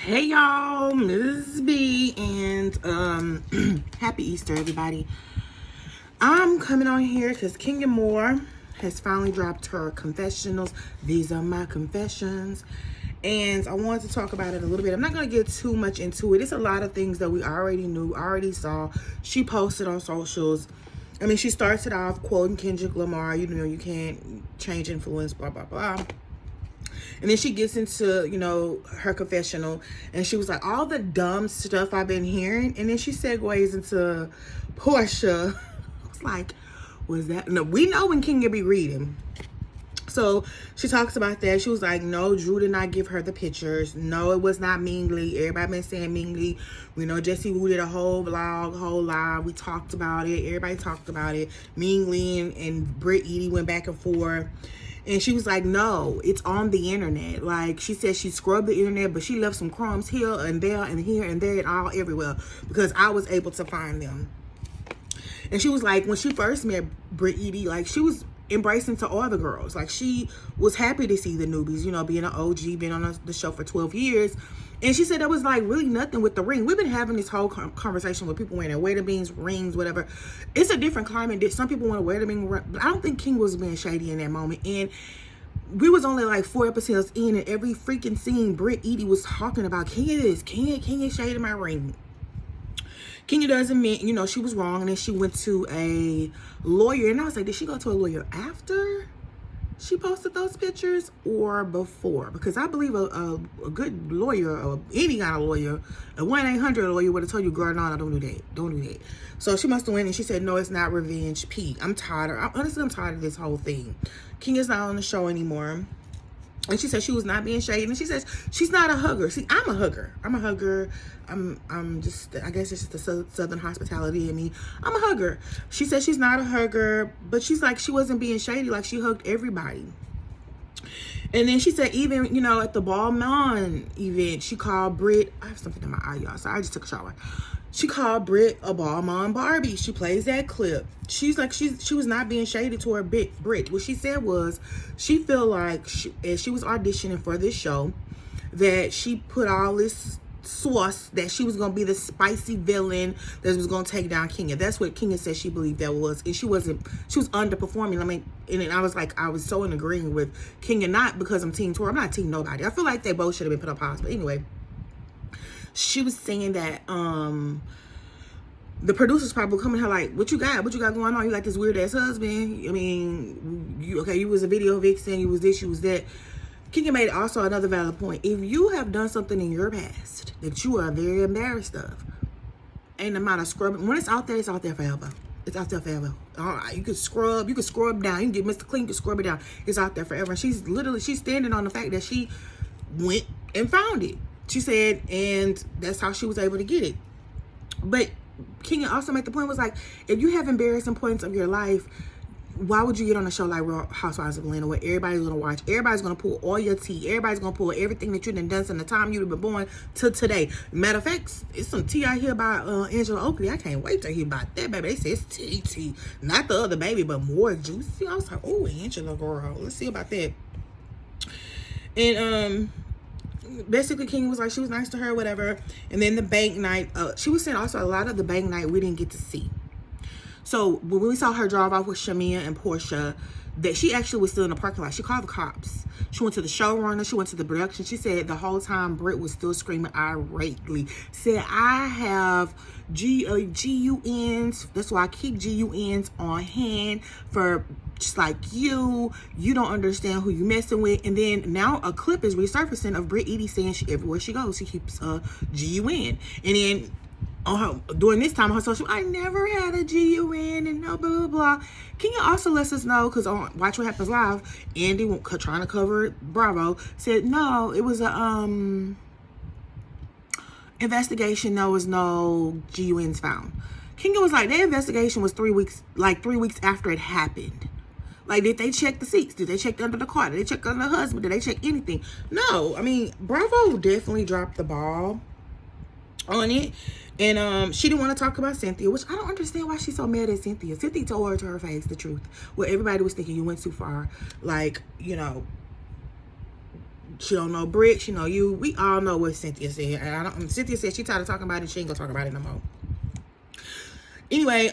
Hey y'all, Ms. B, and happy Easter everybody. I'm coming on here because Kenya Moore has finally dropped her confessionals. These are my confessions, and I wanted to talk about it a little bit. I'm not going to get too much into it. It's a lot of things that we already knew, already saw. She posted on socials. I mean, she starts it off quoting Kendrick Lamar, you know, you can't change influence, blah, blah, blah. And then she gets into, her confessional, and she was like, all the dumb stuff I've been hearing. And then she segues into Portia. I was like, was that? No, we know when Kenya be reading. So she talks about that. She was like, no, Drew did not give her the pictures. No, it was not Mingly. Everybody been saying Mingly. We know Jesse Wu did a whole vlog, whole live. We talked about it. Everybody talked about it. Mingly and Britt Edie went back and forth. And she was like, no, it's on the internet. Like, she said she scrubbed the internet, but she left some crumbs here and there and here and there and all everywhere because I was able to find them. And she was like, when she first met Britt Edie, like, she was embracing to all the girls. Like, she was happy to see the newbies, being an OG, being on the show for 12 years. And she said there was like really nothing with the ring. We've been having this whole conversation with people wearing their wedding rings, rings, whatever. It's a different climate. Some people want to wear the ring, but I don't think King was being shady in that moment. And we was only like 4 episodes in, and every freaking scene, Britt Edie was talking about Kenya this, Kenya shaded my ring. Kenya doesn't mean, she was wrong, and then she went to a lawyer. And I was like, did she go to a lawyer after she posted those pictures or before? Because I believe a good lawyer, or any kind of lawyer, a 1-800 lawyer would have told you, girl, no, don't do that. Don't do that. So she must have went and she said, no, it's not revenge, Pete. I'm tired of this whole thing. Kenya's not on the show anymore. And she said she was not being shady. And she says she's not a hugger. See, I'm a hugger. I'm just, I guess it's just the Southern hospitality in me. I'm a hugger. She said she's not a hugger, but she's like, she wasn't being shady. Like, she hugged everybody. And then she said even, at the Balmain event, she called Britt, I have something in my eye, y'all, so I just took a shower. She called Britt a Balmain Barbie. She plays that clip. She's like, she was not being shady toward Britt. What she said was, she feel like, as she was auditioning for this show, that she put all this sauce, that she was going to be the spicy villain that was going to take down Kenya. That's what Kenya said she believed that was. And she was underperforming. I mean, and I was like, I was so in agreeing with Kenya, not because I'm team Tori. I'm not team nobody. I feel like they both should have been put on pause. But anyway, she was saying that the producers probably coming her like, what you got going on? You got this weird ass husband. I mean, you was a video vixen, you was this, you was that. Kenya made also another valid point. If you have done something in your past that you are very embarrassed of, ain't the amount of scrubbing. When it's out there forever. It's out there forever. All right, you can scrub down. You can get Mr. Clean, you can scrub it down. It's out there forever. And she's standing on the fact that she went and found it. She said, and that's how she was able to get it. But Kenya also made the point, was like, if you have embarrassing points of your life, why would you get on a show like Real Housewives of Atlanta where everybody's going to watch? Everybody's going to pull all your tea. Everybody's going to pull everything that you done from the time you've been born to today. Matter of fact, it's some tea I hear about Angela Oakley. I can't wait to hear about that, baby. They say it's tea. Not the other baby, but more juicy. I was like, oh, Angela, girl. Let's see about that. And basically King was like, she was nice to her, whatever. And then the bank night, she was saying also a lot of the bank night we didn't get to see. So when we saw her drive off with Shamia and Portia, that she actually was still in the parking lot. She called the cops. She went to the showrunner. She went to the production. She said the whole time Britt was still screaming irately. Said, I have GUNs. That's why I keep GUNs on hand for just like you. You don't understand who you messing with. And then now a clip is resurfacing of Britt Edie saying everywhere she goes, she keeps a GUN. And then during this time on her social, I never had a GUN and no blah blah blah. Kenya also lets us know, because on Watch What Happens Live, Andy trying to cover Bravo said no, it was a investigation. There was no GUNs found. Kenya was like, that investigation was 3 weeks, like 3 weeks after it happened. Like, did they check the seats? Did they check under the car? Did they check under the husband? Did they check anything? No. I mean, Bravo definitely dropped the ball on it. And she didn't want to talk about Cynthia, which I don't understand why she's so mad at Cynthia. Cynthia told her to her face the truth, where everybody was thinking you went too far. Like, She don't know Britt. She know you. We all know what Cynthia said. And Cynthia said she tired of talking about it. She ain't gonna talk about it no more. Anyway,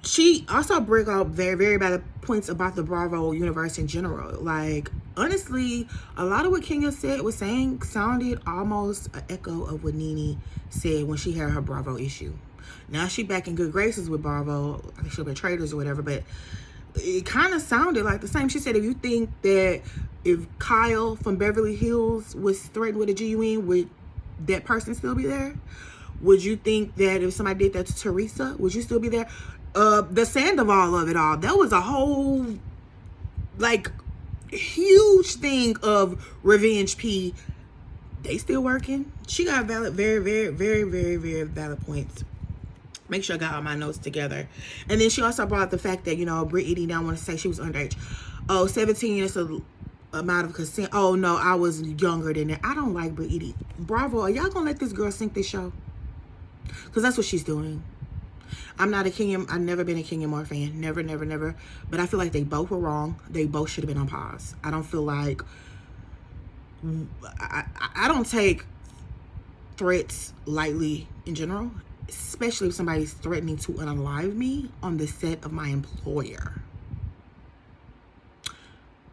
she also bring up very, very bad points about the Bravo universe in general. Like, honestly, a lot of what Kenya was saying sounded almost an echo of what Nene said when she had her Bravo issue. Now she back in good graces with Bravo. I think she'll be traders or whatever, but it kind of sounded like the same. She said, if you think that if Kyle from Beverly Hills was threatened with a GUN, would that person still be there? Would you think that if somebody did that to Teresa, would you still be there? The Sandoval of it all, that was a whole, like, huge thing of revenge P. They still working. She got valid, very, very, very, very, very valid points. Make sure I got all my notes together. And then she also brought up the fact that, you know, Brittany don't want to say she was underage. Oh, 17 is a amount of consent. Oh, no, I was younger than that. I don't like Brittany. Bravo, are y'all going to let this girl sink this show? Because that's what she's doing. I'm not a Kenya. I've never been a Kenya Moore fan. Never, never, never. But I feel like they both were wrong. They both should have been on pause. I don't feel like... I don't take threats lightly in general, especially if somebody's threatening to unalive me on the set of my employer.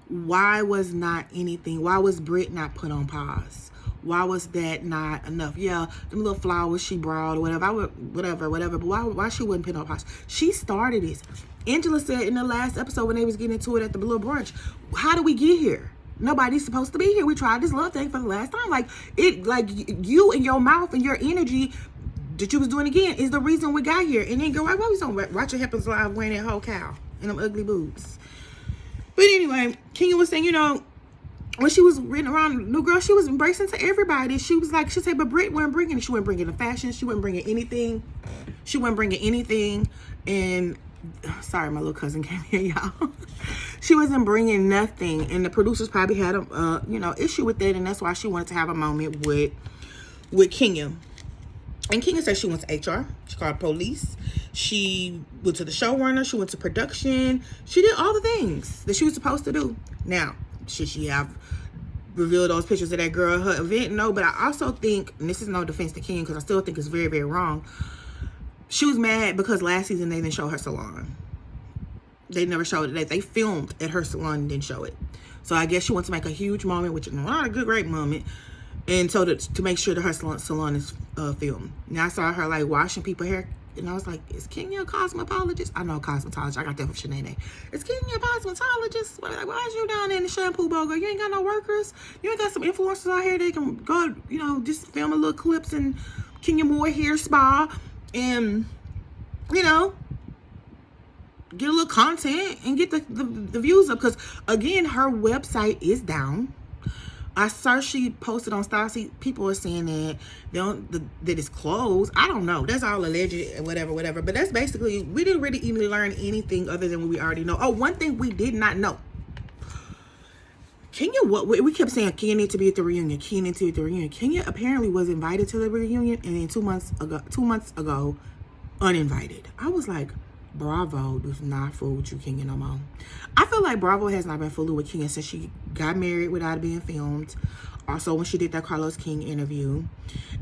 Why was Britt not put on pause? Why was that not enough? Yeah, them little flowers she brought or whatever. But why she wouldn't put on pause? She started this. Angela said in the last episode when they was getting into it at the little brunch, how did we get here? Nobody's supposed to be here. We tried this love thing for the last time. Like you and your mouth and your energy that you was doing again is the reason we got here. And then girl, why was on Watch Your Happens Live wearing that whole cow and them ugly boobs? But anyway, Kenya was saying, you know, when she was ridden around New Girl, she was embracing to everybody. She was like, she said, but Britt wasn't bringing it. She wasn't bringing the fashion. She wasn't bringing anything. And sorry, my little cousin came here, y'all. She wasn't bringing nothing. And the producers probably had a, issue with it. And that's why she wanted to have a moment with Kenya. And Kenya said she went to HR. She called police. She went to the showrunner. She went to production. She did all the things that she was supposed to do. Now, should she have revealed those pictures of that girl at her event? No, but I also think, and this is no defense to Kenya because I still think it's very, very wrong. She was mad because last season they didn't show her salon. They never showed it. They filmed at her salon and didn't show it. So I guess she wants to make a huge moment, which is not a good, great moment. And so to make sure that her salon is filmed. Now I saw her like washing people's hair. And I was like, is Kenya a cosmetologist? I know a cosmetologist. I got that from Shanae. Is Kenya a cosmetologist? Why is you down there in the shampoo bowl, girl? You ain't got no workers? You ain't got some influencers out here that can go, just film a little clips and Kenya Moore hair spa and, get a little content and get the views up. Because, again, her website is down. I saw she posted on Stassi. People are saying that that it's closed. I don't know. That's all alleged, whatever. But that's basically, we didn't really even learn anything other than what we already know. Oh, one thing we did not know. Kenya, we kept saying Kenya need to be at the reunion. Kenya apparently was invited to the reunion, and then 2 months ago, uninvited. I was like, Bravo does not fool with you, Kenya, no more. I feel like Bravo has not been fooling with Kenya since she got married without being filmed. Also, when she did that Carlos King interview.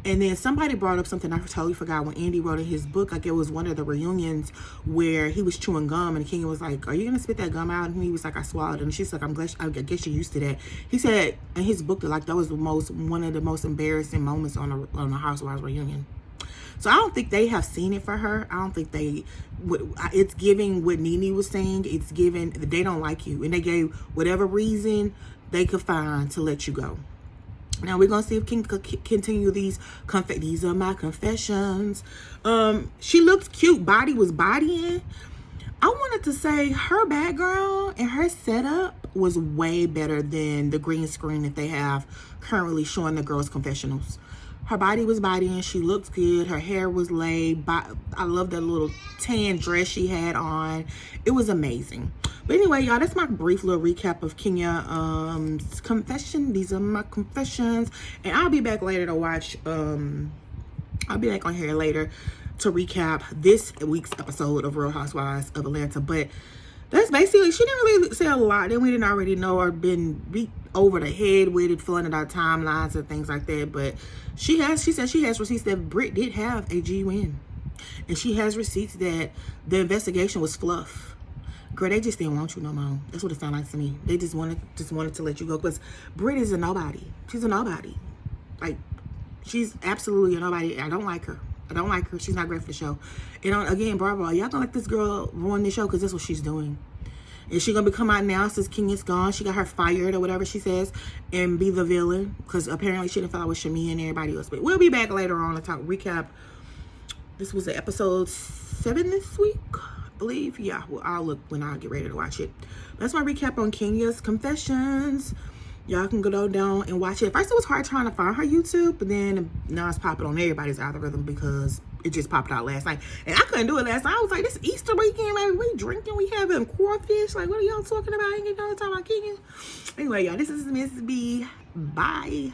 And then somebody brought up something I totally forgot when Andy wrote in his book. Like, it was one of the reunions where he was chewing gum, and Kenya was like, are you going to spit that gum out? And he was like, I swallowed it. And she's like, I guess you're used to that. He said in his book that, like, that was one of the most embarrassing moments on the Housewives reunion. So I don't think they have seen it for her. I don't think it's giving what Nene was saying. It's giving they don't like you. And they gave whatever reason they could find to let you go. Now we're going to see if King could continue these are my confessions. She looked cute. Body was bodying. I wanted to say her background and her setup was way better than the green screen that they have currently showing the girls' confessionals. Her body was bodying. She looked good. Her hair was laid. I love that little tan dress she had on. It was amazing. But anyway, y'all, that's my brief little recap of Kenya's confession. These are my confessions. And I'll be back later to watch. I'll be back on here later to recap this week's episode of Real Housewives of Atlanta. But That's basically, she didn't really say a lot that we didn't already know or been beat over the head with it, flooding our timelines and things like that. But she said she has receipts that Britt did have a G win. And she has receipts that the investigation was fluff. Girl, they just didn't want you no more. That's what it sounded like to me. They just wanted to let you go. Because Britt is a nobody. She's a nobody. Like, she's absolutely a nobody. I don't like her. I don't like her. She's not great for the show. And again, Bravo, y'all gonna let this girl ruin the show because that's what she's doing. Is she gonna come out now since King is gone? She got her fired or whatever she says and be the villain because apparently she didn't follow with Shamia and everybody else. But we'll be back later on to talk recap. This was episode 7 this week, I believe. Yeah, well, I'll look when I get ready to watch it. That's my recap on Kenya's Confessions. Y'all can go down and watch it. At first, it was hard trying to find her YouTube, but then now it's popping on everybody's algorithm because it just popped out last night. And I couldn't do it last night. I was like, this Easter weekend, like, we drinking, we having crawfish. Like, what are y'all talking about? Ain't y'all talking about Kenya? Anyway, y'all, this is Miss B. Bye.